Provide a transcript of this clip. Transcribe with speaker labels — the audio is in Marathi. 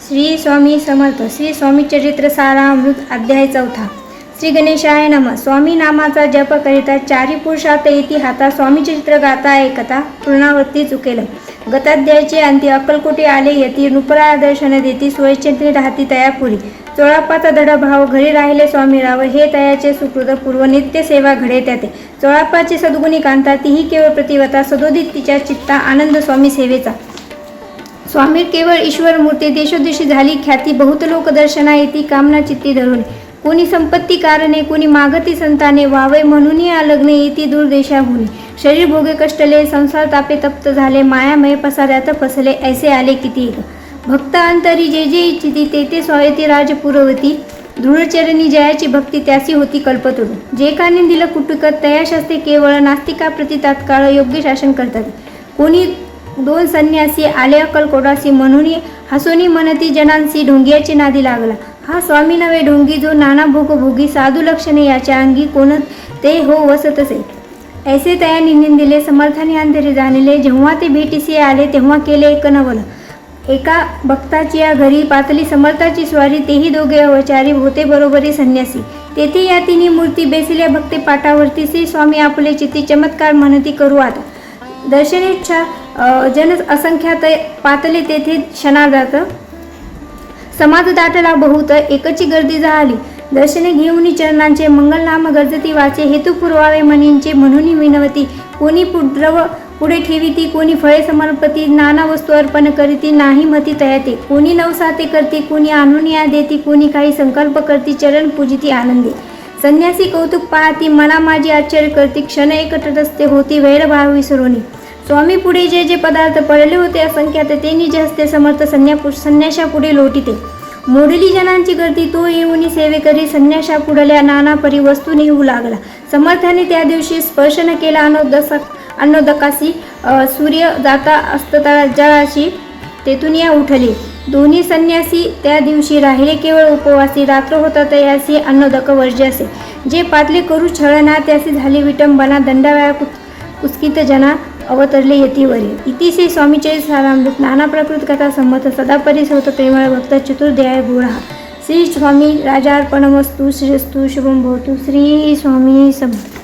Speaker 1: श्री स्वामी समर्थ. श्री स्वामी चरित्र सारामृत अध्याय 4. श्री गणेशाय नमः. स्वामी नामाचा जप करिता चारी पुरुषार्थ येती हाता. स्वामी चरित्र गाता ऐकता पूर्णावृत्ती चुकेल. गताध्यायाचे अंती अक्कलकोटी आले यती. नृपराया दर्शन देती. सोयीचिंतनी राहती तयापुरी. चोळाप्पाचा दृढ भाव घरी राहिले स्वामीराव. हे तयाचे सुकृत पूर्व नित्य सेवा घडे त्याते. चोळाप्पाची सद्गुणी कांता तीही केवळ प्रतिवता. सदोदित तिच्या चित्ता आनंद स्वामी सेवेचा. स्वामी केवळ ईश्वर मूर्ती. देशोदेशी झाली ख्याती. बहुत लोक दर्शना येती कामना चित्ती धरून. कोणी संपत्ती कारणे कोणी मागती संताने. वावे म्हणून लग्न येती दूरदेशाहून. शरीर भोगे कष्टले संसार तापे तप्त झाले. मायामय पसाऱ्यात फसले ऐसे आले किती. भक्त अंतरी जे जे इच्छिती ते ते स्वायती राजपुरवती. दृढचरणी जयाची भक्ती त्यासी होती कल्पतरू. जे काने दिलं कुटुकत तया शास्ते केवळ. नास्तिका प्रति तात्काळ योग्य शासन करतात. कोणी दोन संन्यासी आले अक्कलकोटासी. म्हणून हसोनी म्हणती जनांसी. ढोंगियाची नादी लागला. हा स्वामी नवे ढोंगी जो नाना भोग भोगी. साधू लक्षणे याच्या अंगी कोण ते हो वसतसे. ऐसे तया निंदून दिले समर्थाने अंधेरी जाणले. जेव्हा ते भेटीसी आले तेव्हा केले एक नवल. एका भक्ताची या घरी पातली समर्थाची स्वारी. तेही दोघे अवचारी होते बरोबरी संन्यासी. तेथे या तिन्ही मूर्ती बेसिल्या भक्ती पाठावरती. श्री स्वामी आपले चित्ती चमत्कार म्हणती करू आता. दर्शनेच्छा जन असंख्यात पातले तेथे क्षणार्धात. समाज दाटला बहुत एकची गर्दी झाली. दर्शने घेऊन चरणांचे मंगलनाम गर्जती वाचे. हेतू पुरवावे मनींचे म्हणून विनवती. कोणी द्रव पुढे ठेविती कोणी फळे समर्पती. नाना वस्तू अर्पण करीती नाही मती तयाते. कोणी नवसाते करती कोणी आणून या देती. कोणी काही संकल्प करती चरण पूजिती आनंदी. संन्यासी कौतुक पाहती मना माझी आश्चर्य करती. क्षण एक तटस्थे होती वैरभाव विसरोनी. स्वामी पुढे जे जे पदार्थ पडले होते असंख्यात ते निज हस्ते समर्थ संन्याशा पुढे लोटीते. मोडली जनांची गर्दी तो येऊनी सेवे करी. संन्याशा पुढल्या नाना परी वस्तू नेऊ लागला. समर्थाने त्या दिवशी स्पर्श न केला अन्नोदकासी. सूर्य जाता असता जळाशी तेथून या उठले. दोन्ही संन्यासी त्या दिवशी राहिले केवळ उपवासी. रात्र होता तयासी अन्नोदक वर्ज्यासे. जे पातले करू छळना त्यासी झाली विटंबना. दंडाव्या कुस्कित जना अवतरले यतीवरी. इति श्री स्वामीचरित्र सारामृत. नाना प्रकृत कथा संमत. सदा परिसोत प्रेमळ भक्त चतुर्ध्याय गुण. श्री स्वामी राजार्पणमस्तु. श्रीस्तु शुभम भवतु. श्री स्वामी समर्थ.